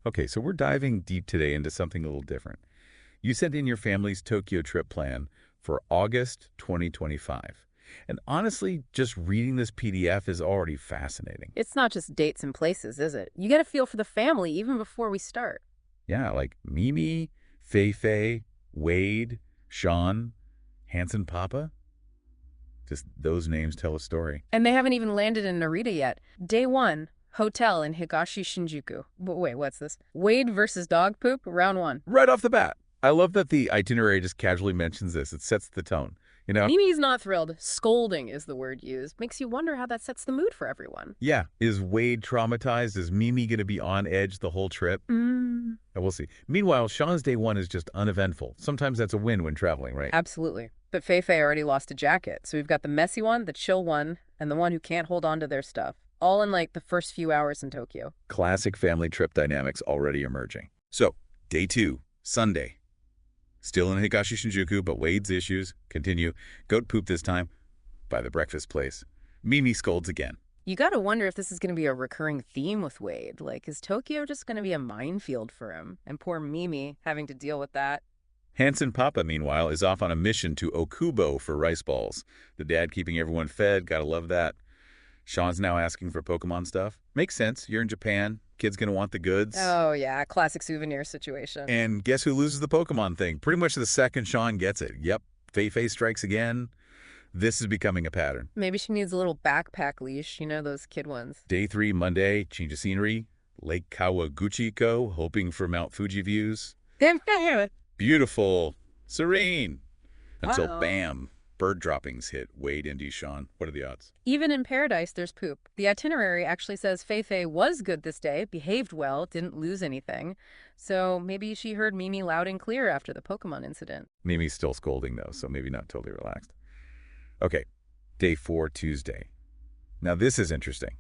Okay, so we're diving deep today into something a little different. You sent in your family's Tokyo trip plan for August 2025. And honestly, just reading this PDF is already fascinating. It's not just dates and places, is it? You get a feel for the family even before we start. Yeah, like Mimi, Fei Fei, Wade, Sean, Hanson Papa. Just those names tell a story. And they haven't even landed in Narita yet. Day 1, hotel in Higashi Shinjuku. Wait, what's this? Wade versus dog poop, round 1. Right off the bat. I love that the itinerary just casually mentions this. It sets the tone. You know? Mimi's not thrilled. Scolding is the word used. Makes you wonder how that sets the mood for everyone. Yeah. Is Wade traumatized? Is Mimi going to be on edge the whole trip? We'll see. Meanwhile, Sean's day one is just uneventful. Sometimes that's a win when traveling, right? Absolutely. But Fei Fei already lost a jacket. So we've got the messy one, the chill one, and the one who can't hold on to their stuff. All in like the first few hours in Tokyo. Classic family trip dynamics already emerging. So, day 2, Sunday. Still in Higashi Shinjuku, but Wade's issues continue. Goat poop this time by the breakfast place. Mimi scolds again. You gotta wonder if this is gonna be a recurring theme with Wade. Like, is Tokyo just gonna be a minefield for him? And poor Mimi having to deal with that. Hanson Papa, meanwhile, is off on a mission to Okubo for rice balls. The dad keeping everyone fed, gotta love that. Sean's now asking for Pokemon stuff. Makes sense, you're in Japan. Kid's gonna want the goods. Oh, yeah, classic souvenir situation. And guess who loses the Pokemon thing? Pretty much the second Sean gets it. Yep, Fei Fei strikes again. This is becoming a pattern. Maybe she needs a little backpack leash, you know, those kid ones. Day 3, Monday, change of scenery. Lake Kawaguchiko, hoping for Mount Fuji views. Beautiful, serene. Until bam, bird droppings hit Wade and Sean. What are the odds? Even in paradise, there's poop. The itinerary actually says Fei Fei was good this day, behaved well, didn't lose anything. So maybe she heard Mimi loud and clear after the Pokemon incident. Mimi's still scolding, though, so maybe not totally relaxed. Okay, day 4, Tuesday. Now this is interesting.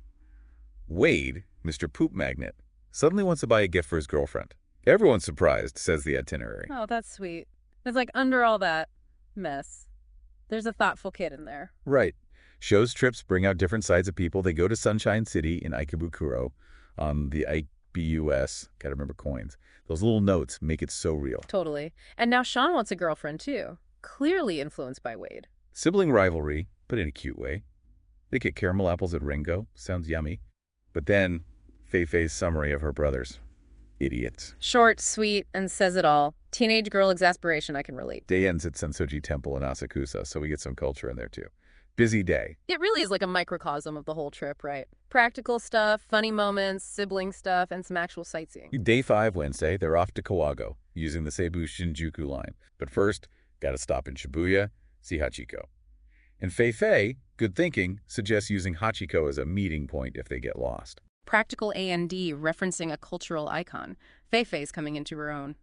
Wade, Mr. Poop Magnet, suddenly wants to buy a gift for his girlfriend. Everyone's surprised, says the itinerary. Oh, that's sweet. It's like under all that mess, there's a thoughtful kid in there. Right. Show's trips bring out different sides of people. They go to Sunshine City in Ikebukuro on the IBUS. Gotta remember coins. Those little notes make it so real. Totally. And now Sean wants a girlfriend, too. Clearly influenced by Wade. Sibling rivalry, but in a cute way. They get caramel apples at Ringo. Sounds yummy. But then, Fei Fei's summary of her brothers. Idiots. Short, sweet, and says it all. Teenage girl exasperation, I can relate. Day ends at Sensoji Temple in Asakusa, so we get some culture in there too. Busy day. It really is like a microcosm of the whole trip, right? Practical stuff, funny moments, sibling stuff, and some actual sightseeing. Day 5, Wednesday, they're off to Kawago, using the Seibu Shinjuku line. But first, gotta stop in Shibuya, see Hachiko. And Fei Fei, good thinking, suggests using Hachiko as a meeting point if they get lost. Practical A&D referencing a cultural icon. Fei Fei's coming into her own.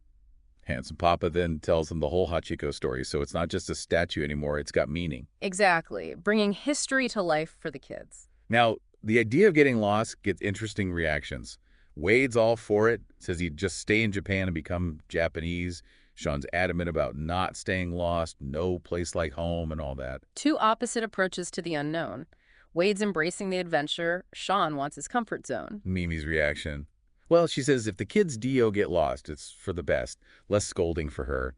Handsome Papa then tells them the whole Hachiko story, so it's not just a statue anymore, it's got meaning. Exactly. Bringing history to life for the kids. Now, the idea of getting lost gets interesting reactions. Wade's all for it, says he'd just stay in Japan and become Japanese. Sean's adamant about not staying lost, no place like home, and all that. Two opposite approaches to the unknown. Wade's embracing the adventure. Sean wants his comfort zone. Mimi's reaction. Well, she says if the kids Dio get lost, it's for the best. Less scolding for her.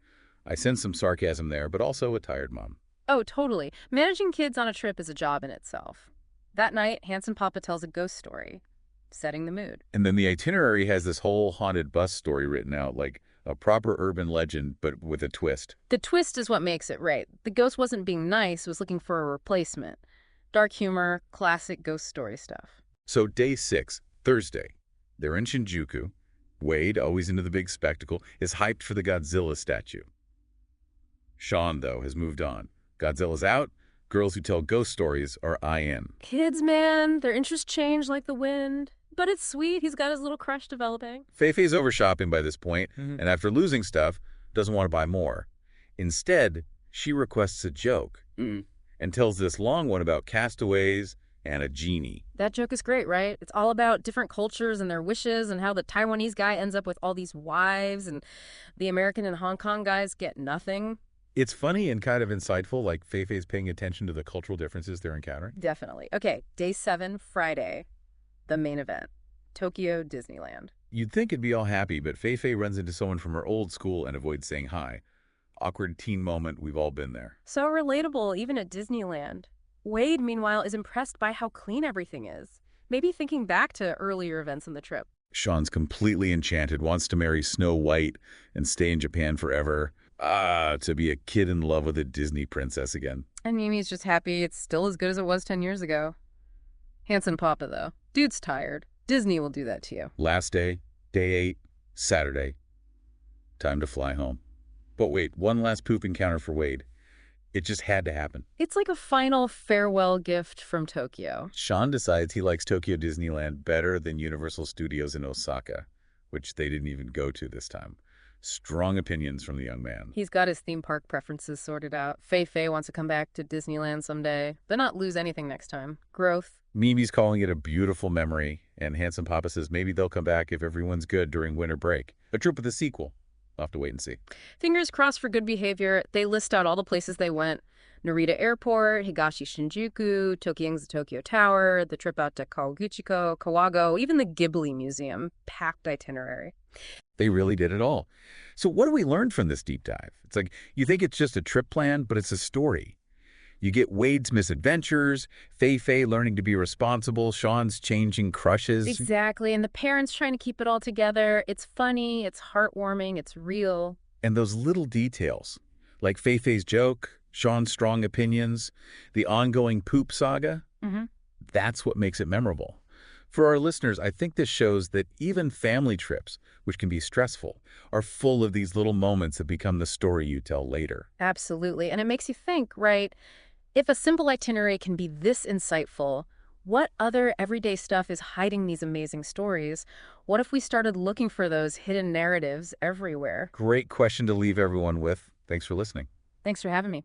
I sense some sarcasm there, but also a tired mom. Oh, totally. Managing kids on a trip is a job in itself. That night, Hanson Papa tells a ghost story, setting the mood. And then the itinerary has this whole haunted bus story written out, like a proper urban legend, but with a twist. The twist is what makes it right. The ghost wasn't being nice, was looking for a replacement. Dark humor, classic ghost story stuff. So day 6, Thursday. They're in Shinjuku. Wade, always into the big spectacle, is hyped for the Godzilla statue. Sean, though, has moved on. Godzilla's out. Girls who tell ghost stories are in. Kids, man, their interests change like the wind. But it's sweet. He's got his little crush developing. Fei Fei's over shopping by this point, and after losing stuff, doesn't want to buy more. Instead, she requests a joke and tells this long one about castaways and a genie. That joke is great, right? It's all about different cultures and their wishes and how the Taiwanese guy ends up with all these wives and the American and Hong Kong guys get nothing. It's funny and kind of insightful, like Fei Fei's paying attention to the cultural differences they're encountering. Definitely. Okay, day 7, Friday, the main event, Tokyo Disneyland. You'd think it'd be all happy, but Fei runs into someone from her old school and avoids saying hi. Awkward teen moment, we've all been there. So relatable, even at Disneyland. Wade, meanwhile, is impressed by how clean everything is. Maybe thinking back to earlier events on the trip. Sean's completely enchanted, wants to marry Snow White and stay in Japan forever. To be a kid in love with a Disney princess again. And Mimi's just happy it's still as good as it was 10 years ago. Handsome Papa, though. Dude's tired. Disney will do that to you. Last day, day 8, Saturday. Time to fly home. But wait, one last poop encounter for Wade. It just had to happen. It's like a final farewell gift from Tokyo. Sean decides he likes Tokyo Disneyland better than Universal Studios in Osaka, which they didn't even go to this time. Strong opinions from the young man. He's got his theme park preferences sorted out. Fei wants to come back to Disneyland someday, but not lose anything next time. Growth. Mimi's calling it a beautiful memory, and Handsome Papa says maybe they'll come back if everyone's good during winter break. A trip with a sequel. We'll have to wait and see. Fingers crossed for good behavior. They list out all the places they went. Narita Airport, Higashi Shinjuku, Tokyo Tokyo Tower, the trip out to Kawaguchiko, Kawago, even the Ghibli Museum. Packed itinerary. They really did it all. So what do we learn from this deep dive? It's like, you think it's just a trip plan, but it's a story. You get Wade's misadventures, Fei learning to be responsible, Sean's changing crushes. Exactly, and the parents trying to keep it all together. It's funny, it's heartwarming, it's real. And those little details, like Fei's joke, Sean's strong opinions, the ongoing poop saga, that's what makes it memorable. For our listeners, I think this shows that even family trips, which can be stressful, are full of these little moments that become the story you tell later. Absolutely, and it makes you think, right? If a simple itinerary can be this insightful, what other everyday stuff is hiding these amazing stories? What if we started looking for those hidden narratives everywhere? Great question to leave everyone with. Thanks for listening. Thanks for having me.